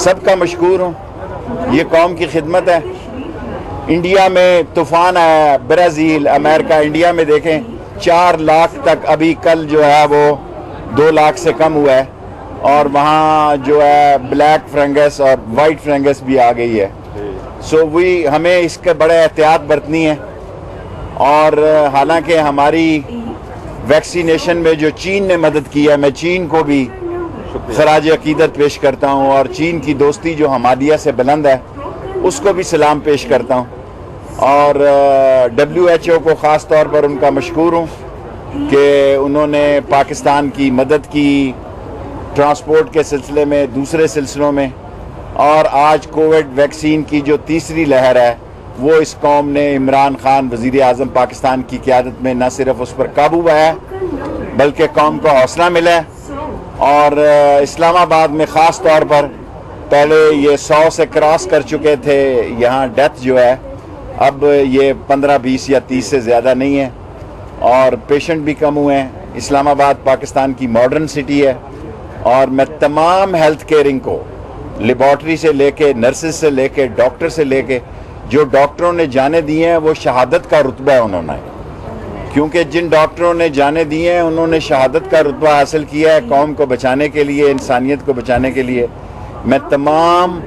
سب کا مشکور ہوں، یہ قوم کی خدمت ہے۔ انڈیا میں طوفان آیا، برازیل، امریکہ، انڈیا میں دیکھیں 4 لاکھ تک ابھی کل جو ہے وہ 2 لاکھ سے کم ہوا ہے، اور وہاں جو ہے بلیک فرنگس اور وائٹ فرنگس بھی آ گئی ہے۔ ہمیں اس کے بڑے احتیاط برتنی ہے، اور حالانکہ ہماری ویکسینیشن میں جو چین نے مدد کی ہے، میں چین کو بھی خراج عقیدت پیش کرتا ہوں، اور چین کی دوستی جو ہمادیہ سے بلند ہے اس کو بھی سلام پیش کرتا ہوں، اور WHO کو خاص طور پر ان کا مشکور ہوں کہ انہوں نے پاکستان کی مدد کی ٹرانسپورٹ کے سلسلے میں، دوسرے سلسلوں میں، اور آج کووڈ ویکسین کی جو تیسری لہر ہے وہ اس قوم نے عمران خان وزیر اعظم پاکستان کی قیادت میں نہ صرف اس پر قابو پایا بلکہ قوم کو حوصلہ ملا، اور اسلام آباد میں خاص طور پر پہلے یہ 100 سے کراس کر چکے تھے یہاں ڈیتھ جو ہے، اب یہ 15، 20 یا 30 سے زیادہ نہیں ہے، اور پیشنٹ بھی کم ہوئے ہیں۔ اسلام آباد پاکستان کی ماڈرن سٹی ہے، اور میں تمام ہیلتھ کیئرنگ کو، لیبارٹری سے لے کے، نرسز سے لے کے، ڈاکٹر سے لے کے، جو ڈاکٹروں نے جانے دی ہیں وہ شہادت کا رتبہ ہے انہوں نے، کیونکہ جن ڈاکٹروں نے جانے دی ہیں انہوں نے شہادت کا رتبہ حاصل کیا ہے قوم کو بچانے کے لیے، انسانیت کو بچانے کے لیے۔ میں تمام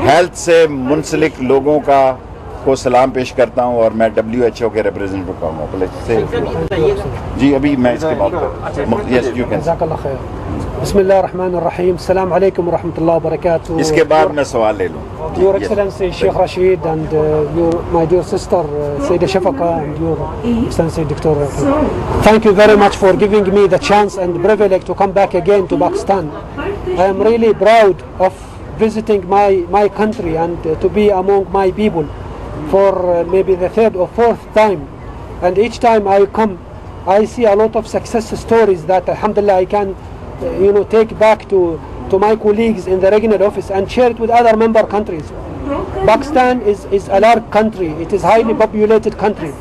ہیلتھ سے منسلک لوگوں کو سلام پیش کرتا ہوں، اور میں WHO کے ریپریزنٹیٹیو کا ہوں۔ جی ابھی میں اس کے بعد یس یو کین۔ جزاک اللہ خیر۔ بسم اللہ الرحمن الرحیم، السلام علیکم ورحمۃ اللہ وبرکاتہ۔ اس کے بعد میں سوال لے لوں۔ Your Excellency Sheikh Rashid and my dear sister Sayyida Shafaka and your Excellency Dr. Thank you very much for giving me the chance and privilege to come back again to Pakistan. I am really proud of visiting my country and to be among my people for maybe the 3rd or 4th time, and each time I come I see a lot of success stories that alhamdulillah I can take back to my colleagues in the regional office and share it with other member countries. Pakistan is a large country, it is highly populated country,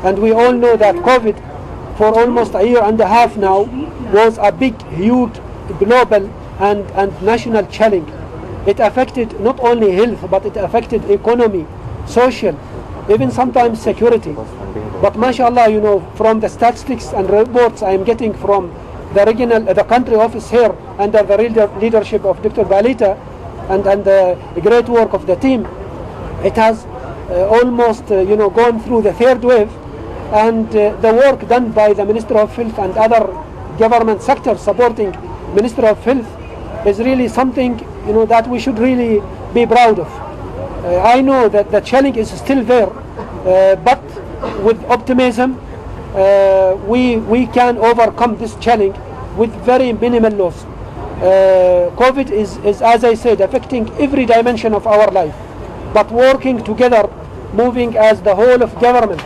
and we all know that COVID for almost a year and a half now was a big, huge, global and national challenge. It affected not only health, but it affected economy, social, even sometimes security. But mashallah, from the statistics and reports I am getting from the country office here under the leadership of Dr. Balita and the great work of the team, it has almost gone through the 3rd wave, and the work done by the Minister of Health and other government sectors supporting Minister of Health is really something that we should really be proud of. I know that the challenge is still there, but with optimism we can overcome this challenge with very minimal loss. COVID is, as I said, affecting every dimension of our life, but working together, moving as the whole of government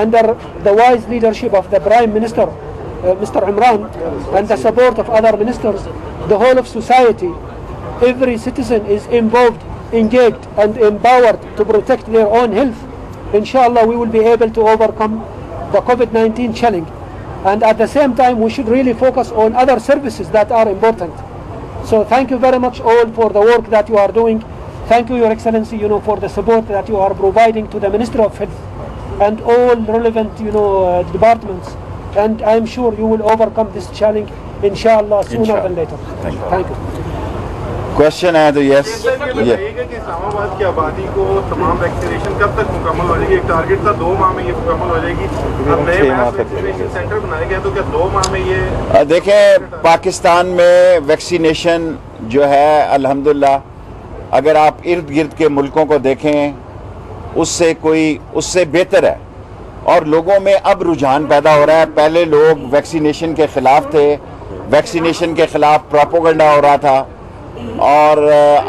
under the wise leadership of the Prime Minister Mr. Imran and the support of other ministers, the whole of society, every citizen is involved, engaged and empowered to protect their own health. Inshallah we will be able to overcome the COVID-19 challenge, and at the same time we should really focus on other services that are important. So thank you very much all for the work that you are doing. Thank you, Your Excellency, for the support that you are providing to the Minister of Health and all relevant departments, and I am sure you will overcome this challenge inshallah sooner than later. Thank you. Question ہے تو یس کہ اسلام آباد کی آبادی کو تمام vaccination کب تک مکمل ہو جائے گی؟ ایک ٹارگیٹ تھا 2 ماہ میں یہ مکمل ہو جائے گی، اب نئے ویکسینیشن سینٹر بنائے گئے تو کیا 2 ماہ میں یہ؟ دیکھیں پاکستان میں ویکسینیشن جو ہے الحمدللہ اگر آپ ارد گرد کے ملکوں کو دیکھیں اس سے بہتر ہے، اور لوگوں میں اب رجحان پیدا ہو رہا ہے۔ پہلے لوگ ویکسینیشن کے خلاف تھے، ویکسینیشن کے خلاف پروپیگنڈا ہو رہا تھا، اور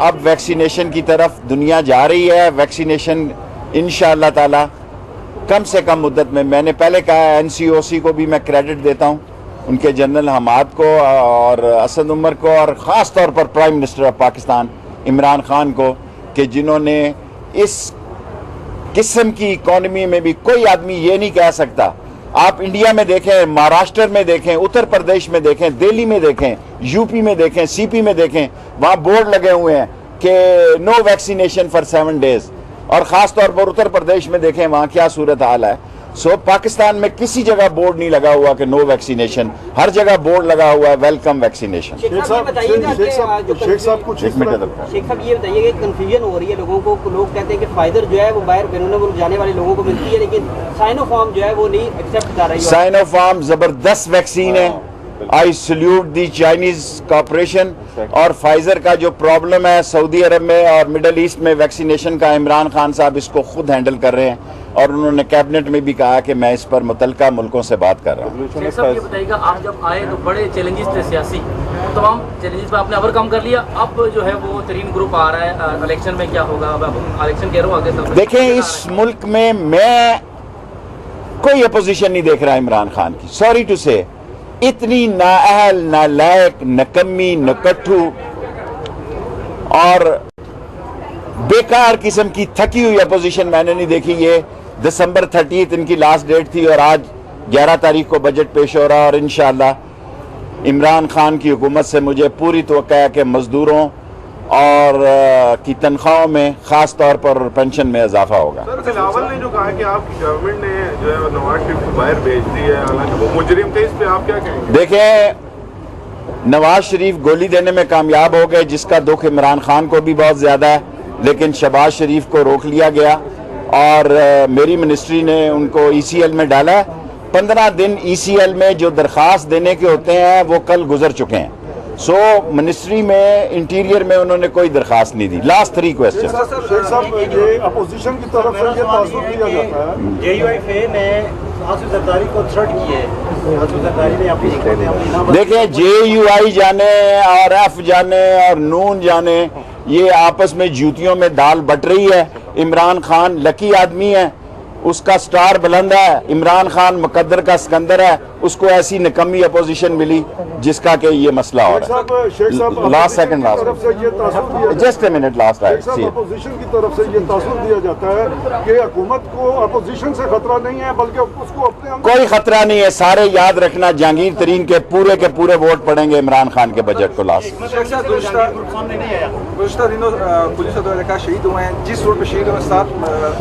اب ویکسینیشن کی طرف دنیا جا رہی ہے۔ ویکسینیشن انشاءاللہ تعالی کم سے کم مدت میں نے پہلے کہا NCOC کو بھی میں کریڈٹ دیتا ہوں، ان کے جنرل حماد کو اور اسد عمر کو، اور خاص طور پر prime minister of Pakistan Imran Khan کو، کہ جنہوں نے اس قسم کی اکانومی میں بھی کوئی آدمی یہ نہیں کہہ سکتا آپ انڈیا میں دیکھیں, مہاراشٹر میں دیکھیں, اتر پردیش میں دیکھیں, دہلی میں دیکھیں, یو پی میں دیکھیں, سی پی میں دیکھیں, وہاں بورڈ لگے ہوئے ہیں کہ نو ویکسینیشن فار 7 days. اور خاص طور پر اتر پردیش میں دیکھیں وہاں کیا صورتحال ہے. سو پاکستان میں کسی جگہ بورڈ نہیں لگا ہوا کہ نو ویکسینیشن, ہر جگہ بورڈ لگا ہوا ہے ویلکم ویکسینیشن. شیخ صاحب یہ بتائیے کہ کنفیوژن ہو رہی ہے لوگوں کو, لوگ کہتے ہیں کہ فائزر جو ہے وہ باہر بیرون ملک جانے والے لوگوں کو ملتی ہے لیکن سائنو فارم جو ہے وہ نہیں ایکسیپٹ کر رہی ہے. سائنو فارم زبردست ویکسین ہے, آئی سلیوٹ دی چائنیز کارپوریشن. اور فائزر کا جو پرابلم ہے سعودی عرب میں اور مڈل ایسٹ میں ویکسینیشن کا, عمران خان صاحب اس کو خود ہینڈل کر رہے ہیں اور انہوں نے کیبنٹ میں بھی کہا کہ میں اس پر متعلقہ ملکوں سے بات کر رہا ہوں. شیخ صاحب یہ بتائیے گا, آپ جب آئے تو بڑے چیلنجز تھے سیاسی, تمام چیلنجز پہ آپ نے اوور کم کر لیا, اب جو ہے وہ ترین گروپ آ رہا ہے, الیکشن میں کیا ہوگا, اب الیکشن کہہ رہا ہوں آگے. دیکھیں اس ملک میں کوئی اپوزیشن نہیں دیکھ رہا عمران خان کی. سوری ٹو سے, اتنی نااہل, نالائق, نکمی, نکٹھو اور بیکار قسم کی تھکی ہوئی اپوزیشن میں نے نہیں دیکھی. یہ دسمبر 30 ان کی لاسٹ ڈیٹ تھی اور آج 11 تاریخ کو بجٹ پیش ہو رہا ہے, اور انشاءاللہ عمران خان کی حکومت سے مجھے پوری توقع ہے کہ مزدوروں اور کی تنخواہوں میں خاص طور پر پینشن میں اضافہ ہوگا. سر بلاول نے جو کہا کہ آپ کی گورنمنٹ نے جو ہے نواز شریف کو باہر بھیج دی ہے, حالانکہ وہ مجرم تھے, اس پہ آپ کیا کہیں گے؟ دیکھیں نواز شریف گولی دینے میں کامیاب ہو گئے, جس کا دکھ عمران خان کو بھی بہت زیادہ ہے, لیکن شہباز شریف کو روک لیا گیا اور میری منسٹری نے ان کو ای سی ایل میں ڈالا ہے. 15 دن ای سی ایل میں جو درخواست دینے کے ہوتے ہیں وہ کل گزر چکے ہیں. سو منسٹری میں انٹیریئر میں انہوں نے کوئی درخواست نہیں دی. Last 3 question. شیخ صاحب یہ اپوزیشن کی طرف سے یہ تعصب کیا جاتا ہے, جے یو آئی فے نے آصف زرداری کو تھرٹ کی ہے, آصف زرداری نے اپنی دیکھیں جے یو آئی جانے اور ایف جانے اور نون جانے, یہ آپس میں جوتیوں میں دال بٹ رہی ہے. عمران خان لکی آدمی ہے, اس کا سٹار بلند ہے. عمران خان مقدر کا سکندر ہے, اس کو ایسی نکمی اپوزیشن ملی جس کا کہ یہ مسئلہ ہو رہا ہے. Last second just a minute last opposition کی طرف سے یہ تاثر دیا جاتا ہے کہ حکومت کو اپوزیشن سے خطرہ نہیں ہے بلکہ اس کو اپنے کوئی خطرہ نہیں ہے. سارے یاد رکھنا جہانگیر ترین کے پورے ووٹ پڑیں گے عمران خان کے بجٹ کو. لاسٹ گزشتہ دنوں پولیس اور اہلکار شہید ہوئے ہیں, جس روڈ پہ شہید ہوئے 7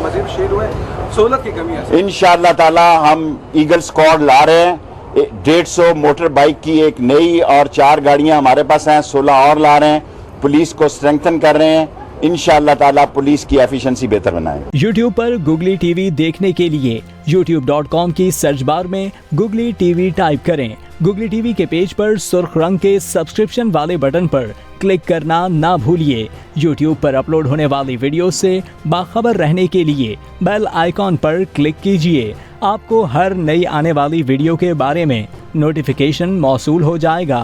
مزید شہید ہوئے, سہولت کی کمی ہے. انشاءاللہ تعالی ہم ایگل اسکواڈ لا رہے ہیں. 150 موٹر بائک کی ایک نئی اور 4 گاڑیاں ہمارے پاس ہیں, 16 اور لا رہے ہیں. پولیس کو اسٹرینگتھن کر رہے ہیں. انشاءاللہ تعالیٰ پولیس کی ایفیشنسی بہتر بنائیں. یوٹیوب پر گوگلی ٹی وی دیکھنے کے لیے youtube.com کی سرچ بار میں گوگلی ٹی وی ٹائپ کریں. گوگلی ٹی وی کے پیج پر سرخ رنگ کے سبسکرپشن والے بٹن پر کلک کرنا نہ بھولیے. یوٹیوب پر اپلوڈ ہونے والی ویڈیو سے باخبر رہنے کے لیے بیل آئیکن پر کلک کیجیے. آپ کو ہر نئی آنے والی ویڈیو کے بارے میں نوٹیفیکیشن موصول ہو جائے گا.